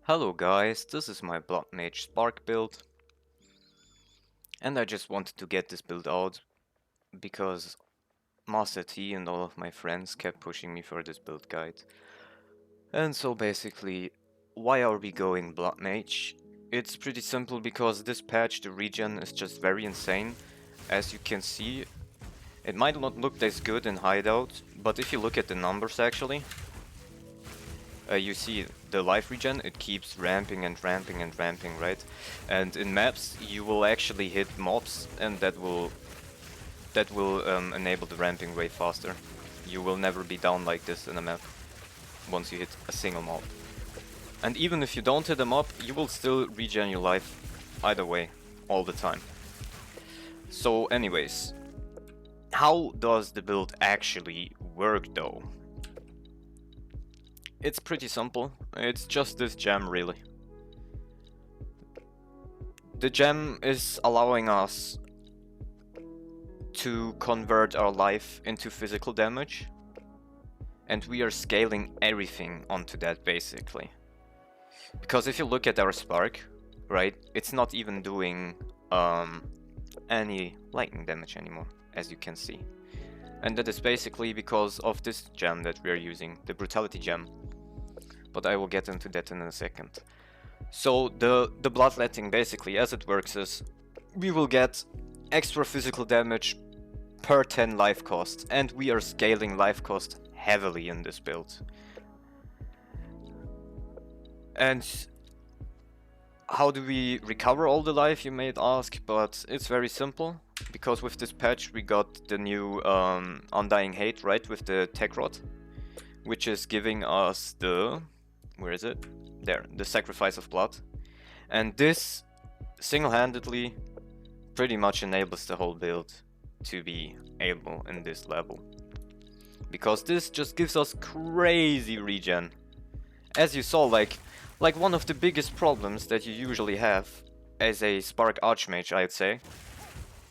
Hello guys, this is my Blood Mage Spark build, and I just wanted to get this build out because Master T and all of my friends kept pushing me for this build guide. And so basically, why are we going Blood Mage? It's pretty simple because this patch, the regen, is just very insane. As you can see, it might not look this good in Hideout, but if you look at the numbers actually, you see the life regen, it keeps ramping and ramping and ramping, right? And in maps, you will actually hit mobs, and that will enable the ramping way faster. You will never be down like this in a map once you hit a single mob. And even if you don't hit a mob, you will still regen your life either way, all the time. So anyways, how does the build actually work though? It's pretty simple. It's just this gem, really. The gem is allowing us to convert our life into physical damage, and we are scaling everything onto that, basically. Because if you look at our spark, right, it's not even doing any lightning damage anymore, as you can see. And that is basically because of this gem that we are using, the brutality gem. But I will get into that in a second. So the bloodletting, basically, as it works is, we will get extra physical damage per 10 life cost, and we are scaling life cost heavily in this build. And how do we recover all the life, you may ask, but it's very simple, because with this patch we got the new Undying Hate, right, with the Tech Rod, which is giving us the... where is it? There, the Sacrifice of Blood. And this single-handedly pretty much enables the whole build to be able in this level. Because this just gives us crazy regen. As you saw, like one of the biggest problems that you usually have as a Spark Archmage, I'd say,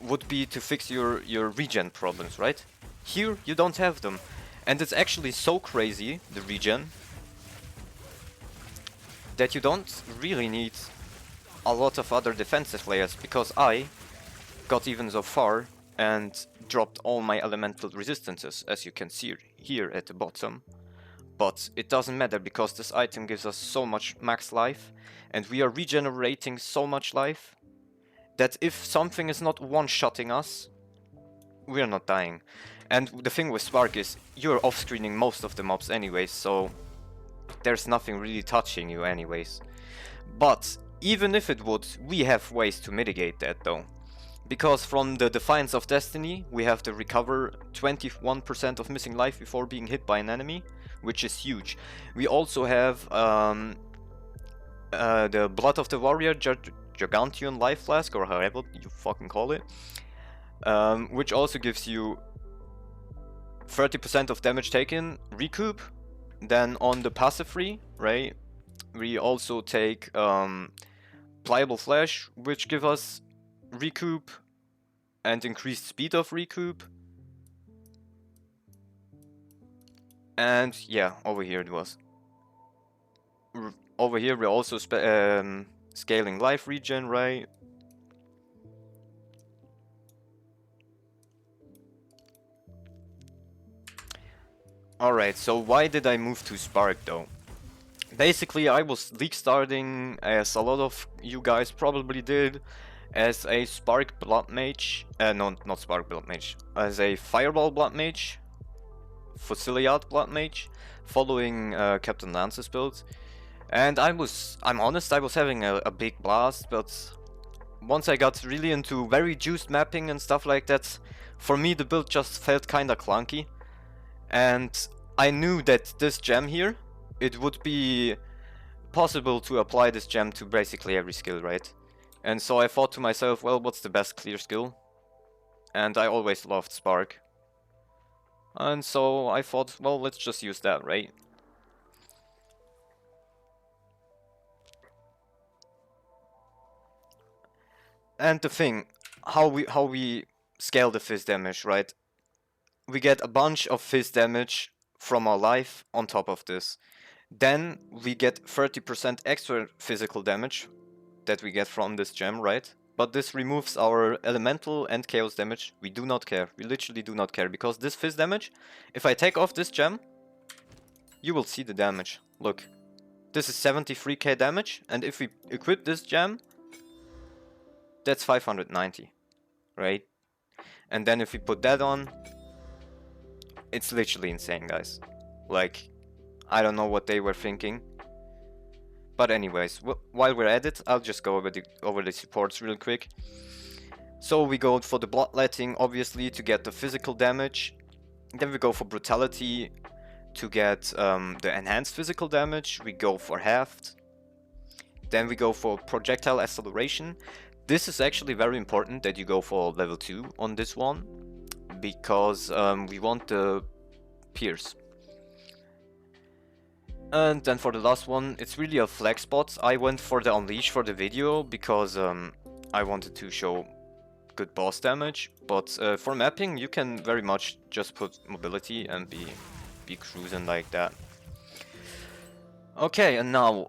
would be to fix your regen problems, right? Here, you don't have them. And it's actually so crazy, the regen, that you don't really need a lot of other defensive layers, because I got even so far and dropped all my elemental resistances, as you can see here at the bottom. But it doesn't matter, because this item gives us so much max life, and we are regenerating so much life, that if something is not one-shotting us, we are not dying. And the thing with Spark is, you're off-screening most of the mobs anyways, so there's nothing really touching you anyways. But even if it would, we have ways to mitigate that though. Because from the Defiance of Destiny, we have to recover 21% of missing life before being hit by an enemy, which is huge. We also have the Blood of the Warrior Giganteon Life Flask, or however you fucking call it, which also gives you 30% of damage taken recoup. Then on the passive free, right, we also take Pliable Flesh, which give us recoup and increased speed of recoup. And yeah, over here it was. Over here we're also scaling life regen, right? Alright, so why did I move to Spark though? Basically, I was league starting, as a lot of you guys probably did, as a Spark Blood Mage, no, not Spark Blood Mage, as a Fireball Blood Mage, Fusiliad Blood Mage, following Captain Lance's build. And I'm honest, I was having a big blast, but once I got really into very juiced mapping and stuff like that, for me the build just felt kinda clunky. And I knew that this gem here, it would be possible to apply this gem to basically every skill, right? And so I thought to myself, well, what's the best clear skill? And I always loved Spark. And so I thought, well, let's just use that, right? And the thing, how we scale the fizz damage, right? We get a bunch of fizz damage from our life on top of this. Then we get 30% extra physical damage that we get from this gem, right? But this removes our elemental and chaos damage. We do not care. We literally do not care, because this fizz damage, if I take off this gem, you will see the damage. Look, this is 73k damage, and if we equip this gem, that's 590, right? And then if we put that on, it's literally insane, guys. Like, I don't know what they were thinking. But anyways, while we're at it, I'll just go over the supports real quick. So we go for the bloodletting, obviously, to get the physical damage. Then we go for brutality to get the enhanced physical damage. We go for halved. Then we go for projectile acceleration. This is actually very important that you go for level 2 on this one, because we want the pierce. And then for the last one, it's really a flex spot. I went for the unleash for the video because I wanted to show good boss damage, but for mapping you can very much just put mobility and be cruising like that. Okay, and now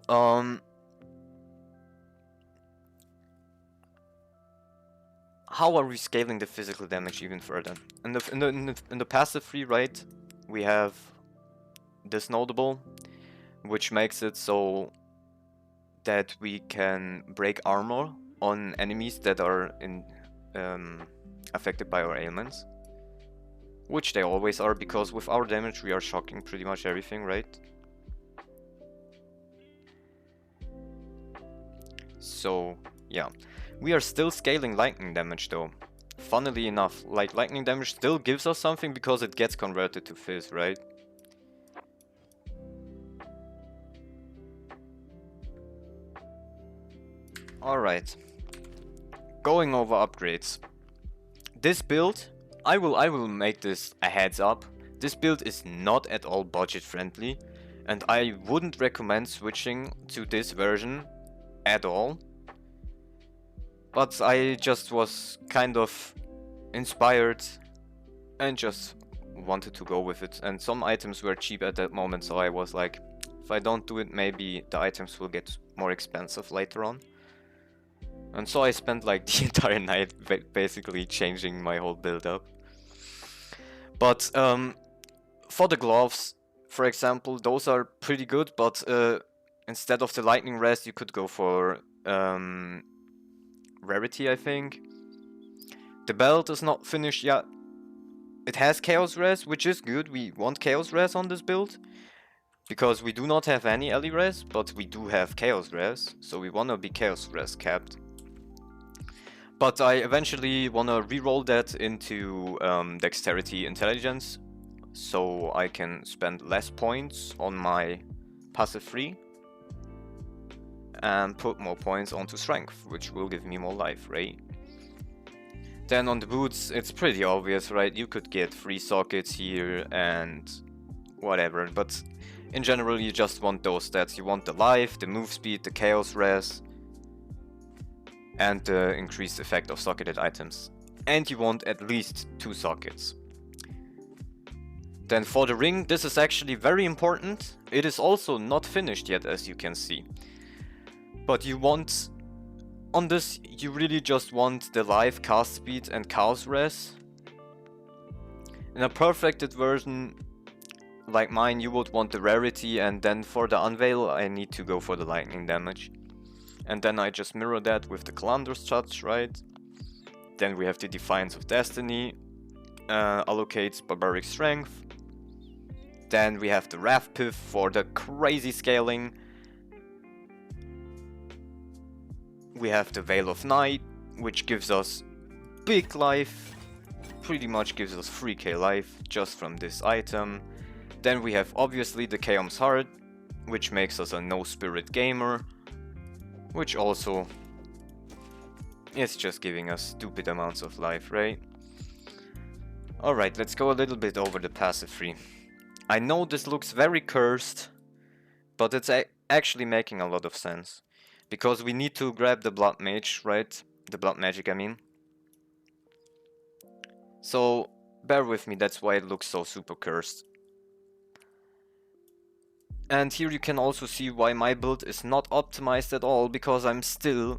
how are we scaling the physical damage even further? In the passive free, right, we have this notable, which makes it so that we can break armor on enemies that are affected by our ailments, which they always are, because with our damage we are shocking pretty much everything, right? So yeah, we are still scaling lightning damage though. Funnily enough, like, lightning damage still gives us something because it gets converted to fizz, right? Alright, going over upgrades. This build, I will make this a heads up. This build is not at all budget friendly, and I wouldn't recommend switching to this version at all. But I just was kind of inspired and just wanted to go with it. And some items were cheap at that moment, so I was like, if I don't do it, maybe the items will get more expensive later on. And so I spent like the entire night basically changing my whole build up. But for the gloves, for example, those are pretty good, but instead of the lightning rest, you could go for rarity, I think. The belt is not finished yet. It has chaos res, which is good. We want chaos res on this build, because we do not have any Ellie res, but we do have chaos res, so we wanna be chaos res capped. But I eventually wanna reroll that into dexterity intelligence, so I can spend less points on my passive free and put more points onto strength, which will give me more life, right? Then on the boots, it's pretty obvious, right? You could get 3 sockets here and whatever, but in general you just want those stats. You want the life, the move speed, the chaos res, and the increased effect of socketed items. And you want at least 2 sockets. Then for the ring, this is actually very important. It is also not finished yet, as you can see. But you want, on this, you really just want the life, cast speed and chaos res. In a perfected version like mine, you would want the rarity, and then for the unveil I need to go for the lightning damage. And then I just mirror that with the Calandra's touch, right? Then we have the Defiance of Destiny, allocates barbaric strength. Then we have the Wrath Piff for the crazy scaling. We have the Veil of Night, which gives us big life, pretty much gives us 3k life just from this item. Then we have obviously the Chaos Heart, which makes us a no spirit gamer, which also is just giving us stupid amounts of life, right? Alright, let's go a little bit over the passive free. I know this looks very cursed, but it's actually making a lot of sense. Because we need to grab the blood mage, right? The blood magic, I mean. So bear with me, that's why it looks so super cursed. And here you can also see why my build is not optimized at all, because I'm still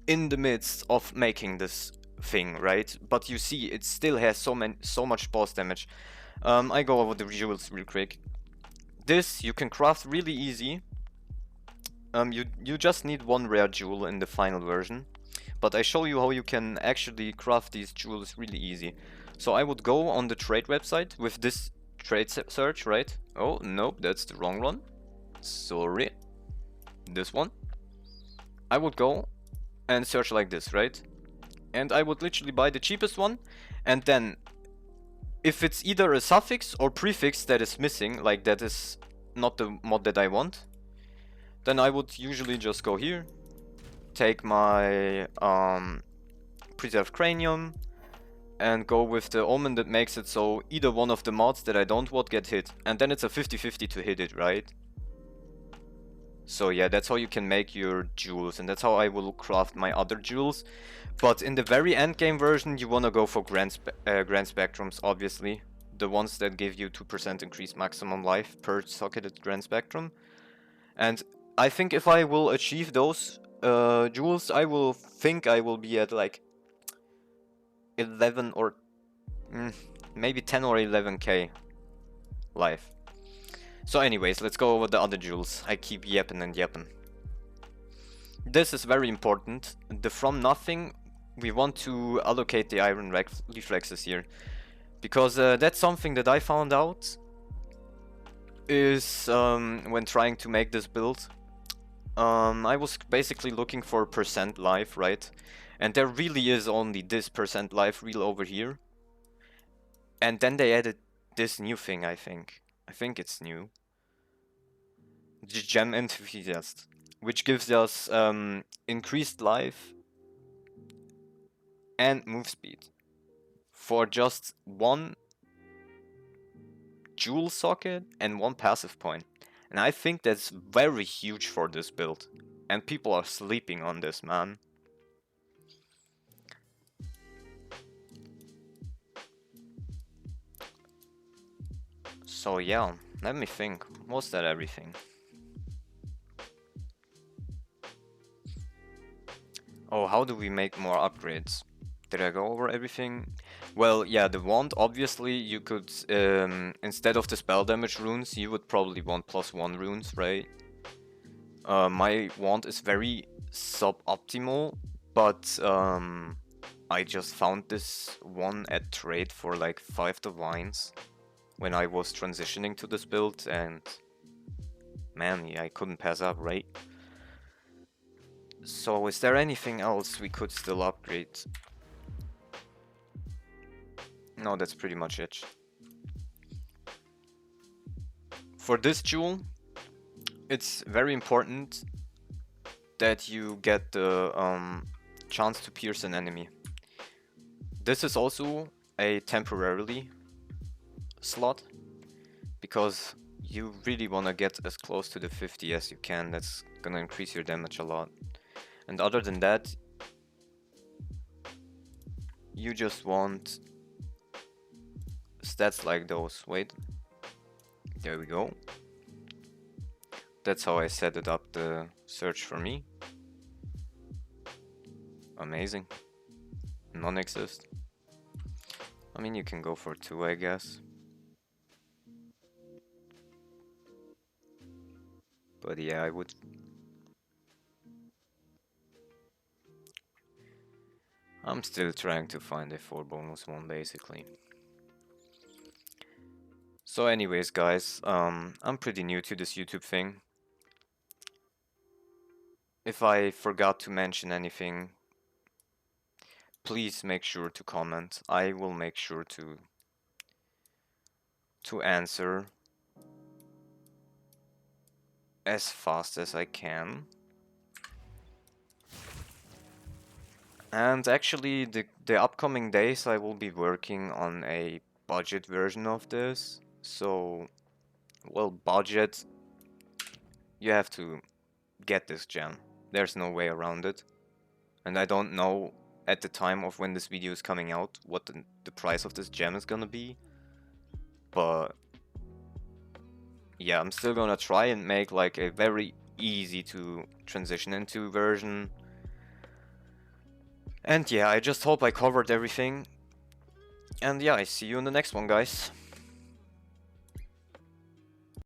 in the midst of making this thing, right? But you see, it still has so much boss damage. I go over the jewels real quick. This you can craft really easy. You just need one rare jewel in the final version. But I show you how you can actually craft these jewels really easy. So I would go on the trade website with this trade search, right? Oh, nope, that's the wrong one. Sorry. This one. I would go and search like this, right? And I would literally buy the cheapest one, and then if it's either a suffix or prefix that is missing, like that is not the mod that I want, then I would usually just go here, take my preserved cranium, and go with the omen that makes it so either one of the mods that I don't want get hit, and then it's a 50-50 to hit it, right? So yeah, that's how you can make your jewels, and that's how I will craft my other jewels. But in the very end game version, you want to go for grand spectrums, obviously. The ones that give you 2% increased maximum life per socketed grand spectrum. And I think if I will achieve those jewels, I will think I will be at like 11 or maybe 10 or 11k life. So anyways, let's go over the other jewels. I keep yapping and yapping. This is very important. The from nothing, we want to allocate the iron reflexes here. Because that's something that I found out is when trying to make this build. I was basically looking for percent life, right? And there really is only this percent life reel over here. And then they added this new thing, I think. I think it's new. The Gem Enthusiast, which gives us increased life and move speed for just one jewel socket and one passive point. And I think that's very huge for this build. And people are sleeping on this, man. So yeah, let me think. Was that everything? Oh, how do we make more upgrades? Did I go over everything? Well, yeah, the wand, obviously, you could, instead of the spell damage runes, you would probably want +1 runes, right? My wand is very suboptimal, but I just found this one at trade for like 5 divines when I was transitioning to this build, and man, yeah, I couldn't pass up, right? So is there anything else we could still upgrade? No, that's pretty much it. For this jewel, it's very important that you get the chance to pierce an enemy. This is also a temporarily slot, because you really want to get as close to the 50 as you can. That's gonna increase your damage a lot. And other than that, you just want stats like those. Wait, there we go. That's how I set it up, the search for me. Amazing. Non-exist. I mean, you can go for 2, I guess. But yeah, I would. I'm still trying to find a 4 bonus one, basically. So anyways, guys, I'm pretty new to this YouTube thing. If I forgot to mention anything, please make sure to comment. I will make sure to answer as fast as I can. And actually, the upcoming days I will be working on a budget version of this. So, well, budget, you have to get this gem. There's no way around it. And I don't know at the time of when this video is coming out what the price of this gem is gonna be. But yeah, I'm still gonna try and make like a very easy to transition into version. And yeah, I just hope I covered everything. And yeah, I see you in the next one, guys.